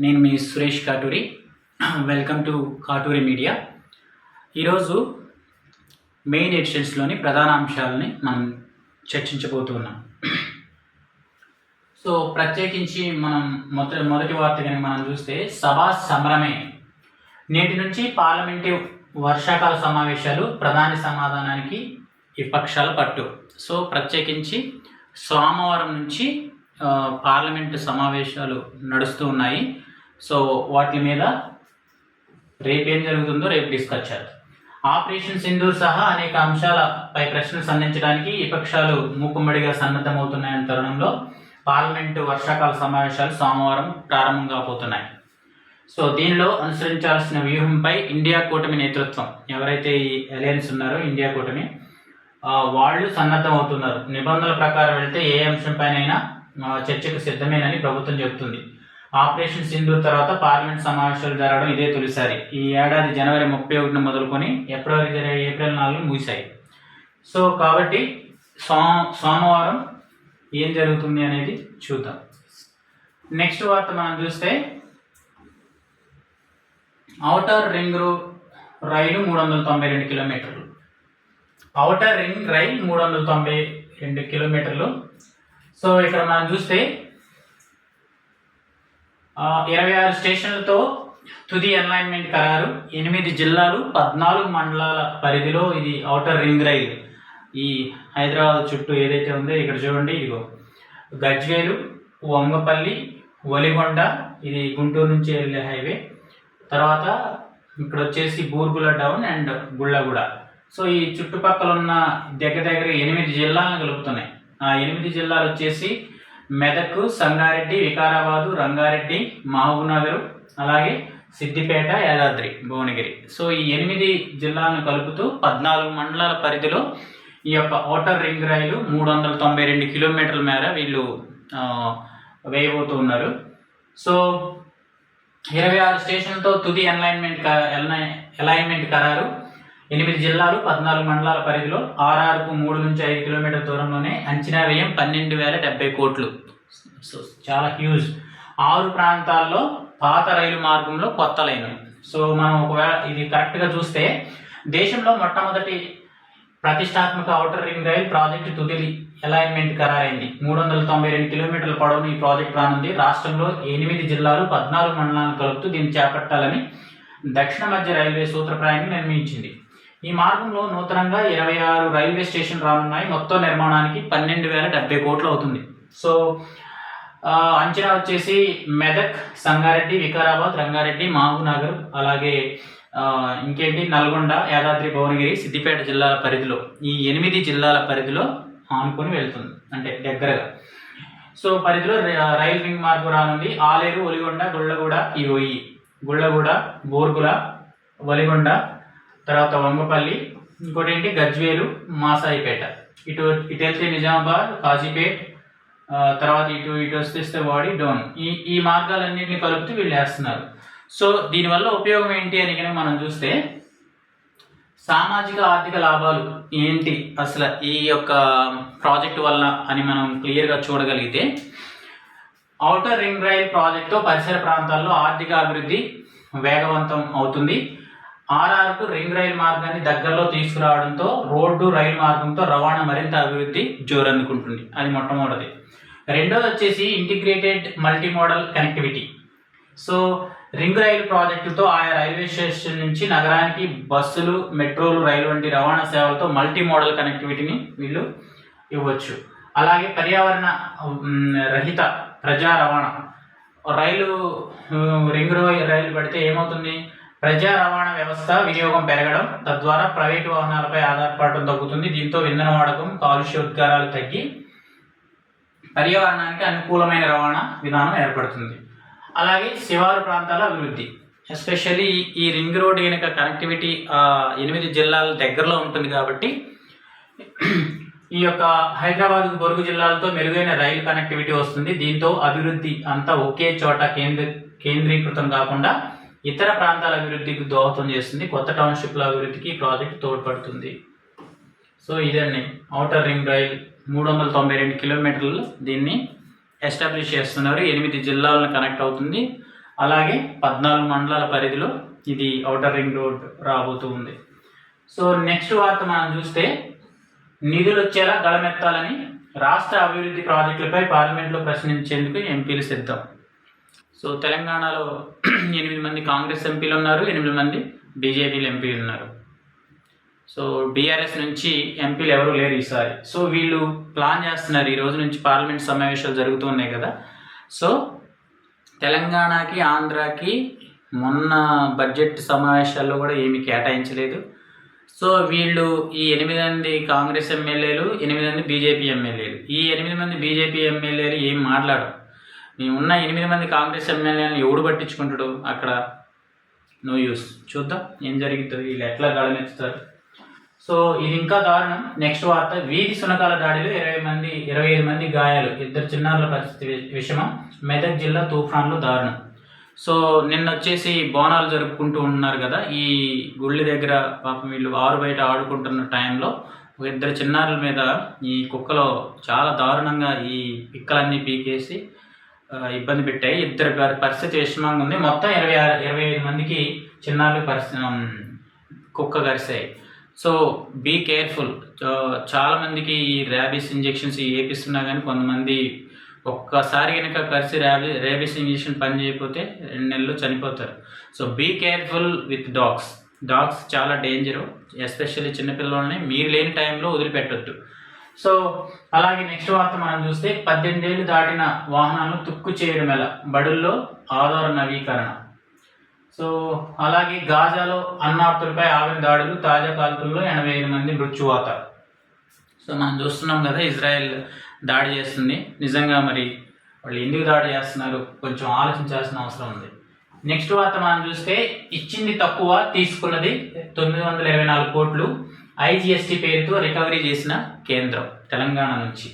నేను మీ Suresh Katuri. Welcome to Katuri media. ఈరోజు మెయిన్ ఎడిషన్స్లోని ప్రధాన అంశాలని మనం చర్చించబోతున్నాం. సో ప్రత్యేకించి మనం మొదటి వార్త కనుక మనం చూస్తే సభా సంబరమే. నేటి నుంచి పార్లమెంటు వర్షాకాల సమావేశాలు, ప్రధాని సమాధానానికి విపక్షాల పట్టు. సో ప్రత్యేకించి సోమవారం నుంచి పార్లమెంటు సమావేశాలు నడుస్తూ ఉన్నాయి. సో వాటి మీద రేపు ఏం జరుగుతుందో రేపు డిస్కస్ చేద్దాం. ఆపరేషన్ సింధూర్ సహా అనేక అంశాలపై ప్రశ్నలు సంధించడానికి విపక్షాలు మూకుమ్మడిగా సన్నద్ధమవుతున్నాయన్న తరుణంలో పార్లమెంటు వర్షాకాల సమావేశాలు సోమవారం ప్రారంభం కాబోతున్నాయి. సో దీనిలో అనుసరించాల్సిన వ్యూహంపై ఇండియా కూటమి నేతృత్వం, ఎవరైతే ఈ అలయన్స్ ఉన్నారో ఇండియా కూటమి, వాళ్ళు సన్నద్ధం అవుతున్నారు. నిబంధనల ప్రకారం వెళ్తే ఏ అంశంపైనైనా చర్చకు సిద్ధమేనని ప్రభుత్వం చెబుతుంది. ఆపరేషన్ సింధూర్ తర్వాత పార్లమెంట్ సమావేశాలు జరగడం ఇదే తొలిసారి. ఈ ఏడాది జనవరి 31 మొదలుకొని ఏప్రిల్ 4 ముగిశాయి. సో కాబట్టి సోమవారం ఏం జరుగుతుంది అనేది చూద్దాం. నెక్స్ట్ వార్త మనం చూస్తే ఔటర్ రింగ్ రైలు 392 కిలోమీటర్లు. ఔటర్ రింగ్ రైల్ 392 కిలోమీటర్లు. సో ఇక్కడ మనం చూస్తే 26 స్టేషన్లతో తుది అలైన్మెంట్ ఖరారు. 8 జిల్లాలు 14 మండలాల పరిధిలో ఇది ఔటర్ రింగ్ రైల్. ఈ హైదరాబాద్ చుట్టూ ఏదైతే ఉందో ఇక్కడ చూడండి, ఇదిగో గజ్వేలు, వంగపల్లి, ఒలిగొండ, ఇది గుంటూరు నుంచి వెళ్ళే హైవే. తర్వాత ఇక్కడ వచ్చేసి బూర్గుల డౌన్ అండ్ గుళ్ళగూడ. సో ఈ చుట్టుపక్కల ఉన్న దగ్గర 8 జిల్లాలను కలుపుతున్నాయి. ఆ 8 జిల్లాలు వచ్చేసి మెదక్, సంగారెడ్డి, వికారాబాదు, రంగారెడ్డి, మహబూబ్నగర్, అలాగే సిద్దిపేట, యాదాద్రి, భువనగిరి. సో ఈ 8 జిల్లాలను కలుపుతూ 14 మండలాల పరిధిలో ఈ యొక్క ఔటర్ రింగ్ రైలు 392 కిలోమీటర్ల మేర వీళ్ళు వేయబోతూ ఉన్నారు. సో 26 స్టేషన్లతో తుది అలైన్మెంట్ ఖరారు. 8 జిల్లాలు 14 మండలాల పరిధిలో ఆర్ఆర్కు 3 నుంచి 5 కిలోమీటర్ల దూరంలోనే. అంచనా వ్యయం 12,070 కోట్లు. సో చాలా హ్యూజ్. 6 ప్రాంతాల్లో పాత రైలు మార్గంలో కొత్త లైన్లు. సో మనం ఒకవేళ ఇది కరెక్ట్గా చూస్తే దేశంలో మొట్టమొదటి ప్రతిష్టాత్మక ఔటర్ రింగ్ రైల్ ప్రాజెక్టు తుది అలైన్మెంట్ ఖరారైంది. 392 కిలోమీటర్ల పొడవును ఈ ప్రాజెక్ట్ రానుంది. రాష్ట్రంలో 8 జిల్లాలు 14 మండలాలను కలుపుతూ దీన్ని చేపట్టాలని దక్షిణ మధ్య రైల్వే సూత్రప్రాయంగా నిర్మించింది. ఈ మార్గంలో నూతనంగా 26 రైల్వే స్టేషన్ రానున్నాయి. మొత్తం నిర్మాణానికి 12,070 కోట్లు అవుతుంది. సో అంచనా వచ్చేసి మెదక్, సంగారెడ్డి, వికారాబాద్, రంగారెడ్డి, మహబూబ్నగర్, అలాగే ఇంకేంటి నల్గొండ, యాదాద్రి, భువనగిరి, సిద్దిపేట జిల్లాల పరిధిలో, ఈ 8 జిల్లాల పరిధిలో ఆనుకొని వెళ్తుంది, అంటే దగ్గరగా. సో పరిధిలో రైలు రింగ్ మార్గం రానుంది. ఆలేరు, ఒలిగొండ, గుళ్ళగూడ, గుళ్ళగూడ, బోర్గుల, ఒలిగొండ, తర్వాత వంగపల్లి, ఇంకోటి ఏంటి గజ్వేలు, మాసాయిపేట, ఇటు వెళ్తే నిజామాబాద్, కాజీపేట్, తర్వాత ఇటు వస్తే వాడి, డోన్, ఈ మార్గాలన్నింటినీ కలుపుతూ వీళ్ళు వేస్తున్నారు. సో దీనివల్ల ఉపయోగం ఏంటి అని కనుక మనం చూస్తే సామాజిక ఆర్థిక లాభాలు ఏంటి అసలు ఈ యొక్క ప్రాజెక్టు వల్ల అని మనం క్లియర్గా చూడగలిగితే, ఔటర్ రింగ్ రైల్ ప్రాజెక్టుతో పరిసర ప్రాంతాల్లో ఆర్థిక అభివృద్ధి వేగవంతం అవుతుంది. ఆర్ఆర్కు రింగ్ రైల్ మార్గాన్ని దగ్గరలో తీసుకురావడంతో రోడ్డు రైలు మార్గంతో రవాణా మరింత అభివృద్ధి జోరందుకుంటుంది. అది మొట్టమొదటిది. రెండోది వచ్చేసి integrated multimodal connectivity. So ring rail ప్రాజెక్టుతో ఆయా రైల్వే స్టేషన్ నుంచి నగరానికి బస్సులు, మెట్రోలు, రైలు వంటి రవాణా సేవలతో మల్టీ మోడల్ కనెక్టివిటీని వీళ్ళు ఇవ్వచ్చు. అలాగే పర్యావరణ రహిత ప్రజా రవాణా. రింగ్ రైలు పడితే ఏమవుతుంది? ప్రజా రవాణా వ్యవస్థ వినియోగం పెరగడం, తద్వారా ప్రైవేటు వాహనాలపై ఆధారపడడం తగ్గుతుంది. దీంతో ఇంధన వాడకం, కాలుష్యోద్గారాలు తగ్గి పర్యావరణానికి అనుకూలమైన రవాణా విధానం ఏర్పడుతుంది. అలాగే శివారు ప్రాంతాల అభివృద్ధి, ఎస్పెషల్లీ ఈ రింగ్ రోడ్ కనుక కనెక్టివిటీ 8 జిల్లాల దగ్గరలో ఉంటుంది కాబట్టి ఈ యొక్క హైదరాబాద్ పొరుగు జిల్లాలతో మెరుగైన రైలు కనెక్టివిటీ వస్తుంది. దీంతో అభివృద్ధి అంతా ఒకే చోట కేంద్రీకృతం కాకుండా ఇతర ప్రాంతాల అభివృద్ధికి దోహదం చేస్తుంది. కొత్త టౌన్షిప్ల అభివృద్ధికి ఈ ప్రాజెక్ట్ తోడ్పడుతుంది. సో ఇదండి ఔటర్ రింగ్ రైల్ 392 కిలోమీటర్లు దీన్ని ఎస్టాబ్లిష్ చేస్తున్నారు. 8 జిల్లాలను కనెక్ట్ అవుతుంది. అలాగే 14 మండలాల పరిధిలో ఇది ఔటర్ రింగ్ రోడ్ రాబోతూ ఉంది. సో నెక్స్ట్ వార్త మనం చూస్తే నిధులు వచ్చేలా గళమెత్తాలని రాష్ట్ర అభివృద్ధి ప్రాజెక్టులపై పార్లమెంట్లో ప్రశ్నించేందుకు ఎంపీలు సిద్ధం. సో తెలంగాణలో 8 మంది కాంగ్రెస్ ఎంపీలు ఉన్నారు, 8 మంది బీజేపీలు ఎంపీలు ఉన్నారు. సో బీఆర్ఎస్ నుంచి ఎంపీలు ఎవరు లేరు ఈసారి. సో వీళ్ళు ప్లాన్ చేస్తున్నారు, ఈ రోజు నుంచి పార్లమెంట్ సమావేశాలు జరుగుతూ ఉన్నాయి కదా. సో తెలంగాణకి ఆంధ్రాకి మొన్న బడ్జెట్ సమావేశాల్లో కూడా ఏమీ కేటాయించలేదు. సో వీళ్ళు ఈ 8 మంది కాంగ్రెస్ ఎమ్మెల్యేలు, 8 మంది బీజేపీ ఎమ్మెల్యేలు, ఈ 8 మంది బీజేపీ ఎమ్మెల్యేలు ఏం మాట్లాడరు. మేము ఉన్న 8 మంది కాంగ్రెస్ ఎమ్మెల్యేలను ఎవడు పట్టించుకుంటాడు, అక్కడ నో యూస్. చూద్దాం ఏం జరుగుతుందో, వీళ్ళు ఎట్లా గళమెత్తుతారు. సో ఇది ఇంకా దారుణం. నెక్స్ట్ వార్త, వీధి సునకాల దాడిలో 25 మంది గాయాలు, 2 చిన్నారుల పరిస్థితి విషమం. మెదక్ జిల్లా తూఫాన్లో దారుణం. సో నిన్న వచ్చేసి బోనాలు జరుపుకుంటూ ఉన్నారు కదా, ఈ గుళ్ళి దగ్గర పాపం వీళ్ళు ఆరు బయట ఆడుకుంటున్న టైంలో 2 చిన్నారుల మీద ఈ కుక్కలో చాలా దారుణంగా ఈ పిక్కలన్నీ పీకేసి ఇబ్బంది పెట్టాయి. 2 గారి పరిస్థితి విషమంగా ఉంది. మొత్తం 25 మందికి చిన్నారుల కుక్క గరిశాయి. So be careful. చాలామందికి ఈ ర్యాబీస్ ఇంజెక్షన్స్ వేపిస్తున్నా కానీ కొంతమంది ఒక్కసారి కనుక కలిసి ర్యాబీస్ ఇంజెక్షన్ పని చేయకపోతే 2 నెలలు చనిపోతారు. So be careful with dogs చాలా డేంజరు, ఎస్పెషల్లీ చిన్నపిల్లల్ని మీరు లేని టైంలో వదిలిపెట్టొద్దు. సో అలాగే నెక్స్ట్ వార్త మనం చూస్తే 18 ఏళ్ళు దాటిన వాహనాలను తుక్కు చేయడం ఎలా, బడుల్లో ఆధార నవీకరణ. సో అలాగే గాజాలో అన్నార్తులపై ఆవిరి దాడులు, తాజా కాల్పుల్లో 85 మంది మృత్యువాత. సో మనం చూస్తున్నాం కదా, ఇజ్రాయెల్ దాడి చేస్తుంది. నిజంగా మరి వాళ్ళు ఎందుకు దాడి చేస్తున్నారు, కొంచెం ఆలోచించాల్సిన అవసరం ఉంది. నెక్స్ట్ వార్త మనం చూస్తే ఇచ్చింది తక్కువ, తీసుకున్నది 924 కోట్లు ఐజీఎస్టీ పేరుతో రికవరీ చేసిన కేంద్రం తెలంగాణ నుంచి.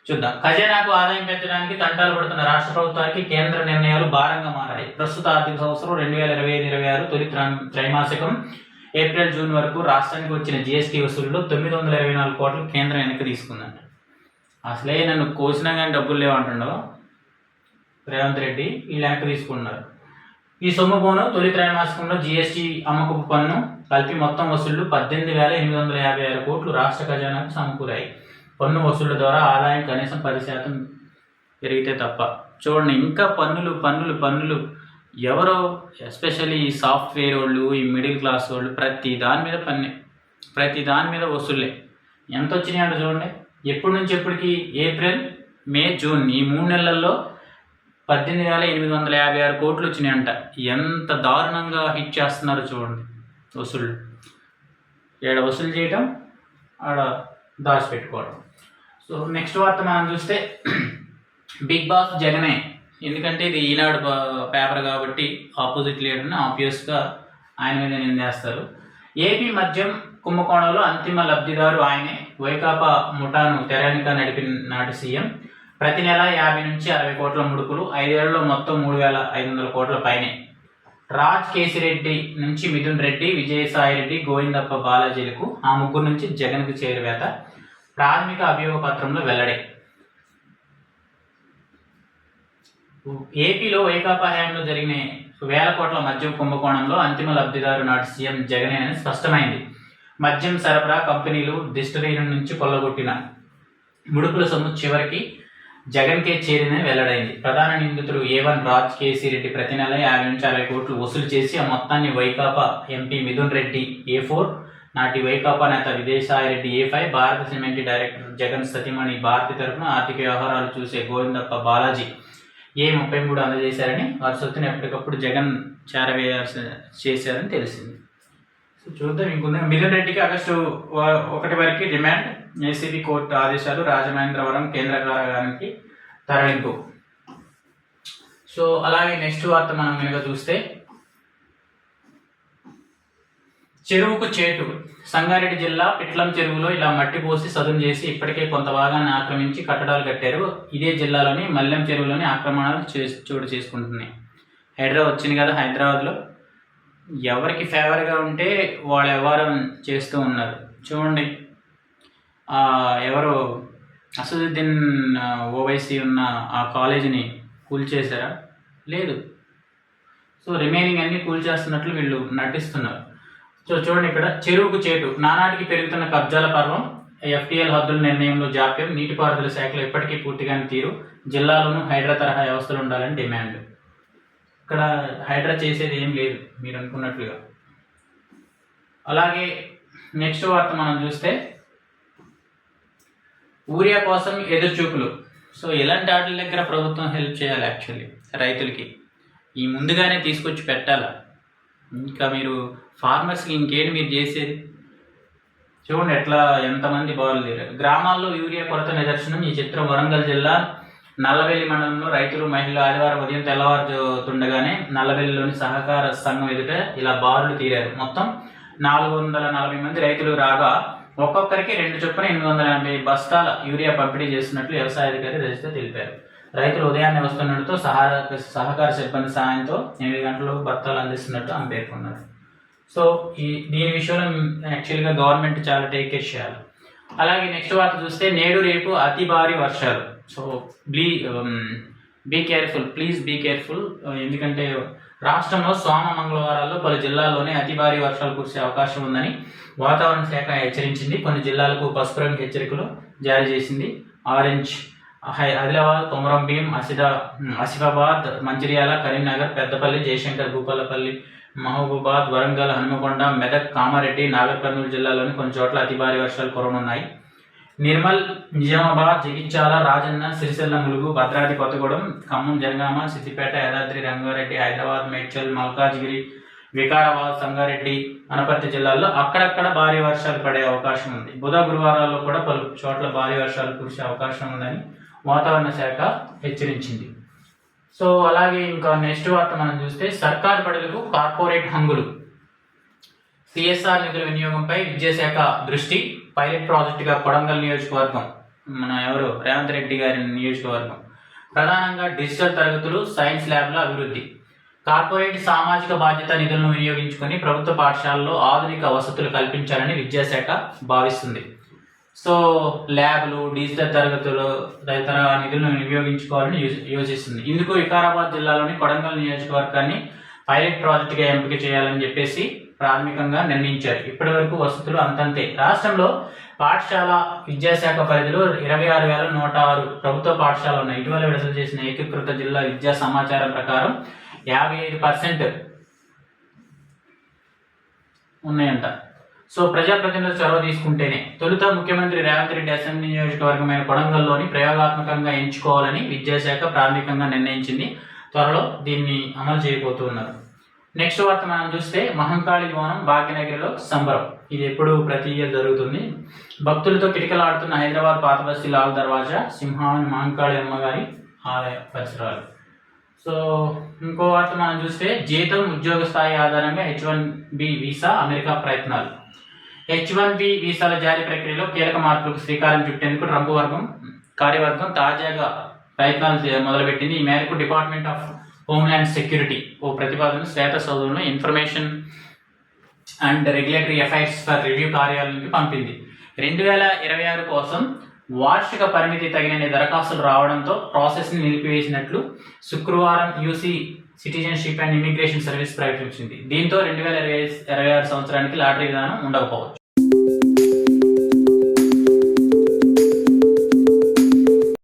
చూద్దాం. ఖజానాకు ఆదాయం పెంచడానికి తంటాలు పడుతున్న రాష్ట్ర ప్రభుత్వానికి కేంద్ర నిర్ణయాలు భారంగా మారాయి. ప్రస్తుత ఆర్థిక సంవత్సరం 2025-26 తొలి త్రైమాసికం ఏప్రిల్ జూన్ వరకు రాష్ట్రానికి వచ్చిన జీఎస్టీ వసూలులో 924 కోట్లు కేంద్రం వెనక్కి తీసుకుందంట. అసలే నన్ను కోసినా కానీ డబ్బులు లేవంటుండవు రేవంత్ రెడ్డి, వీళ్ళు వెనక్కి తీసుకున్నారు. ఈ సొమ్ము పోను తొలి త్రైమాసికంలో జీఎస్టీ, అమ్మకపు పన్ను కలిపి మొత్తం వసూళ్లు 18,856 కోట్లు రాష్ట్ర ఖజానాకు సమకూరాయి. పన్ను వసూళ్ల ద్వారా ఆదాయం కనీసం 10% పెరిగితే తప్ప. చూడండి, ఇంకా పన్నులు ఎవరో ఎస్పెషల్లీ ఈ సాఫ్ట్వేర్ వాళ్ళు, ఈ మిడిల్ క్లాస్ వాళ్ళు ప్రతి దాని మీద వసూళ్ళే. ఎంత వచ్చినాయంట చూడండి. ఎప్పటి నుంచి ఎప్పటికి? ఏప్రిల్, మే, జూన్ ఈ 3 నెలల్లో 18,856 కోట్లు వచ్చినాయంట. ఎంత దారుణంగా హిట్ చేస్తున్నారో చూడండి వసూళ్ళు. ఏడ వసూలు చేయడం, ఆడ దాచిపెట్టుకోవడం. సో నెక్స్ట్ వార్త మనం చూస్తే బిగ్ బాస్ జగనే. ఎందుకంటే ఇది ఈనాడు పేపర్ కాబట్టి ఆపోజిట్ లీడర్ని ఆబ్వియస్గా ఆయన మీద నిందేస్తారు. ఏపీ మద్యం కుంభకోణంలో అంతిమ లబ్ధిదారు ఆయనే. వైకాపా ముఠాను తెరానిక నడిపిన నాటి సీఎం. ప్రతి నెల 50 నుంచి 60 కోట్ల ముడుపులు, 5 ఏళ్లలో మొత్తం 3,500 కోట్ల పైనే. రాజ్ కేసిరెడ్డి నుంచి మిథున్ రెడ్డి, విజయసాయి రెడ్డి, గోవిందప్ప బాలాజీలకు ఆ ముగ్గురు నుంచి జగన్కు చేరువేత. ప్రాథమిక అభియోగ పత్రంలో వెల్లడే. ఏపీలో వైకాపా హయాంలో జరిగిన 1000 కోట్ల మద్యం కుంభకోణంలో అంతిమ లబ్ధిదారు నాటి సీఎం జగనేనని స్పష్టమైంది. మద్యం సరఫరా కంపెనీలు, డిస్టిలరీల నుంచి కొల్లగొట్టిన ముడుపుల సొమ్ము చివరికి జగన్కే చేరిందని వెల్లడైంది. ప్రధాన నిందితుడు A1 రాజ్ కేసిరెడ్డి ప్రతి నెల 50 నుంచి 60 కోట్లు వసూలు చేసి ఆ మొత్తాన్ని వైకాపా ఎంపీ మిథున్ రెడ్డి A4, నాటి వైకాపా నేత విజయసాయి రెడ్డి A5, భారత సిమెంట్ డైరెక్టర్ జగన్ సతీమణి భారతి తరఫున ఆర్థిక వ్యవహారాలు చూసే గోవిందప్ప బాలాజీ A33 అందజేశారని, వారి సొత్తుని ఎప్పటికప్పుడు జగన్ చేశారని తెలిసింది. సో చూద్దాం. ఇంకొంత మిథున్ రెడ్డికి ఆగస్టు 1 వరకు రిమాండ్. ఏసీబీ కోర్టు ఆదేశాలు. రాజమహేంద్రవరం కేంద్ర కారాగారానికి తరలింపు. సో అలాగే నెక్స్ట్ వార్త మనం కనుక చూస్తే చెరువుకు చేటు. సంగారెడ్డి జిల్లా పిట్లం చెరువులో ఇలా మట్టి పోసి సదును చేసి ఇప్పటికే కొంత భాగాన్ని ఆక్రమించి కట్టడాలు కట్టారు. ఇదే జిల్లాలోని మల్లెం చెరువులోని ఆక్రమణలు చోటు చేసుకుంటున్నాయి. హైదరాబాద్ వచ్చింది కదా, హైదరాబాద్లో ఎవరికి ఫేవర్గా ఉంటే వాళ్ళు వ్యవహారం చేస్తూ ఉన్నారు. చూడండి, ఎవరు అసదుద్దీన్ ఓవైసీ ఉన్న ఆ కాలేజీని కూల్చేశారా? లేదు. సో రిమైనింగ్ అన్ని కూల్చేస్తున్నట్లు వీళ్ళు నటిస్తున్నారు. సో చూడండి ఇక్కడ చెరువుకు చేటు, నానాటికి పెరుగుతున్న కబ్జాల పర్వం, FTL హద్దుల నిర్ణయంలో జాప్యం, నీటిపారుదల శాఖలో ఇప్పటికీ పూర్తిగానే తీరు, జిల్లాలోనూ హైడ్రా తరహా వ్యవస్థలు ఉండాలని డిమాండ్. ఇక్కడ హైడ్రా చేసేది ఏం లేదు మీరు అనుకున్నట్లుగా. అలాగే నెక్స్ట్ వార్త మనం చూస్తే యూరియా కోసం ఎదురుచూపులు. సో ఇలాంటి వాటి దగ్గర ప్రభుత్వం హెల్ప్ చేయాలి యాక్చువల్లీ రైతులకి, ఈ ముందుగానే తీసుకొచ్చి పెట్టాలి. ఇంకా మీరు ఫార్మర్స్కి ఇంకేంటి మీరు చేసేది? చూడండి ఎట్లా ఎంతమంది బాగులేరు. గ్రామాల్లో యూరియా కొరత నిదర్శనం ఈ చిత్రం. వరంగల్ జిల్లా నల్లబెల్లి మండలంలో రైతులు మహిళలు ఆదివారం ఉదయం తెల్లవారుతుండగానే నల్లబెల్లిలోని సహకార సంఘం ఎదుట ఇలా బారులు తీరారు. మొత్తం 440 మంది రైతులు రాగా ఒక్కొక్కరికి 2 చొప్పున 880 బస్తాల యూరియా పంపిణీ చేస్తున్నట్లు వ్యవసాయ అధికారి రజిత తెలిపారు. రైతులు ఉదయాన్నే వస్తున్నట్టు సహకార సిబ్బంది సాయంతో 8 గంటలకు బస్తాలు అందిస్తున్నట్టు ఆమె పేర్కొన్నారు. సో దీని విషయంలో యాక్చువల్గా గవర్నమెంట్ చాలా టేక్ కేర్ చేయాలి. అలాగే నెక్స్ట్ వార్త చూస్తే నేడు రేపు అతి భారీ వర్షాలు. So be careful, please be careful. ఎందుకంటే రాష్ట్రంలో సోమ మంగళవారాల్లో పలు జిల్లాల్లోనే అతి భారీ వర్షాలు కురిసే అవకాశం ఉందని వాతావరణ శాఖ హెచ్చరించింది. కొన్ని జిల్లాలకు పసుపు రంగు హెచ్చరికలు జారీ చేసింది. ఆరెంజ్ ఆదిలాబాద్, కొమరంభీం, ఆసిఫాబాద్, మంచిర్యాల, కరీంనగర్, పెద్దపల్లి, జయశంకర్, భూపాలపల్లి, మహబూబాద్, వరంగల్, హనుమకొండ, మెదక్, కామారెడ్డి, నాగర్ కర్నూలు జిల్లాలోని కొన్ని చోట్ల అతి భారీ వర్షాలు కురవనున్నాయి. నిర్మల్, నిజామాబాద్, జగిత్యాల, రాజన్న, సిరిసిల్ల, ములుగు, భద్రాద్రి కొత్తగూడెం, ఖమ్మం, జనగామ, సిద్దిపేట, యాదాద్రి, రంగారెడ్డి, హైదరాబాద్, మేడ్చల్, మల్కాజ్గిరి, వికారాబాద్, సంగారెడ్డి, అనపర్తి జిల్లాల్లో అక్కడక్కడ భారీ వర్షాలు పడే అవకాశం ఉంది. బుధ గురువారాల్లో కూడా పలు చోట్ల భారీ వర్షాలు కురిసే అవకాశం ఉందని వాతావరణ శాఖ హెచ్చరించింది. సో అలాగే ఇంకా నెక్స్ట్ వార్త మనం చూస్తే సర్కారు బడులకు కార్పొరేట్ హంగులు. CSR నిధుల వినియోగంపై విద్యాశాఖ దృష్టి. పైలట్ ప్రాజెక్టుగా కొడంగల్ నియోజకవర్గం, మన రేవంత్ రెడ్డి గారి నియోజకవర్గం. ప్రధానంగా డిజిటల్ తరగతులు, సైన్స్ ల్యాబ్ల అభివృద్ధి. కార్పొరేట్ సామాజిక బాధ్యత నిధులను వినియోగించుకొని ప్రభుత్వ పాఠశాలలో ఆధునిక వసతులు కల్పించాలని విద్యాశాఖ భావిస్తుంది. సో ల్యాబ్లు, డిజిటల్ తరగతులు తదితర నిధులను వినియోగించుకోవాలని యోచిస్తుంది. ఇందుకు వికారాబాద్ జిల్లాలోని కొడంగల్ నియోజకవర్గాన్ని పైలట్ ప్రాజెక్టుగా ఎంపిక చేయాలని చెప్పేసి ప్రాథమికంగా నిర్ణయించారు. ఇప్పటి వరకు వసతులు అంతంతే. రాష్ట్రంలో పాఠశాల విద్యాశాఖ పరిధిలో 26,106 ప్రభుత్వ పాఠశాలలు ఉన్నాయి. ఇటీవల విడుదల చేసిన ఏకీకృత జిల్లా విద్యా సమాచారం ప్రకారం 55% ఉన్నాయంట. సో ప్రజాప్రతినిధులు చొరవ తీసుకుంటేనే. తొలుత ముఖ్యమంత్రి రేవంత్ రెడ్డి అసెంబ్లీ నియోజకవర్గమైన కొడంగల్లోని ప్రయోగాత్మకంగా ఎంచుకోవాలని విద్యాశాఖ ప్రాథమికంగా నిర్ణయించింది. త్వరలో దీన్ని అమలు చేయబోతున్నారు. నెక్స్ట్ వార్త మనం చూస్తే మహంకాళి బోనం భాగ్యనగరిలో సంబరం. ఇది ఎప్పుడు ప్రతి ఇయర్ జరుగుతుంది. భక్తులతో కిటకలాడుతున్న హైదరాబాద్ పాత బస్తీ లాల్ దర్వాజా, సింహావని మహంకాళి అమ్మగారి ఆలయ పరిసరాలు. సో ఇంకో వార్త మనం చూస్తే జీతం, ఉద్యోగ స్థాయి ఆధారంగా H1B వీసా అమెరికా ప్రయత్నాలు. H1B వీసాల జారీ ప్రక్రియలో కీలక మార్పులకు శ్రీకారం చుట్టేందుకు ట్రంప్ కార్యవర్గం తాజాగా ప్రయత్నాలు మొదలుపెట్టింది. ఈ మేరకు డిపార్ట్మెంట్ ఆఫ్ హోమ్ల్యాండ్ సెక్యూరిటీ ఓ ప్రతిపాదన శ్వేత సౌధంలో information and regulatory affairs for review కార్యాలయానికి పంపింది. 2026 కోసం వార్షిక పరిమితి తగినన్ని దరఖాస్తులు రావడంతో ప్రాసెస్ని నిలిపివేసినట్లు శుక్రవారం US citizenship and immigration service ప్రకటించింది. దీంతో 2026 సంవత్సరానికి లాటరీ విధానం ఉండకపోవచ్చు.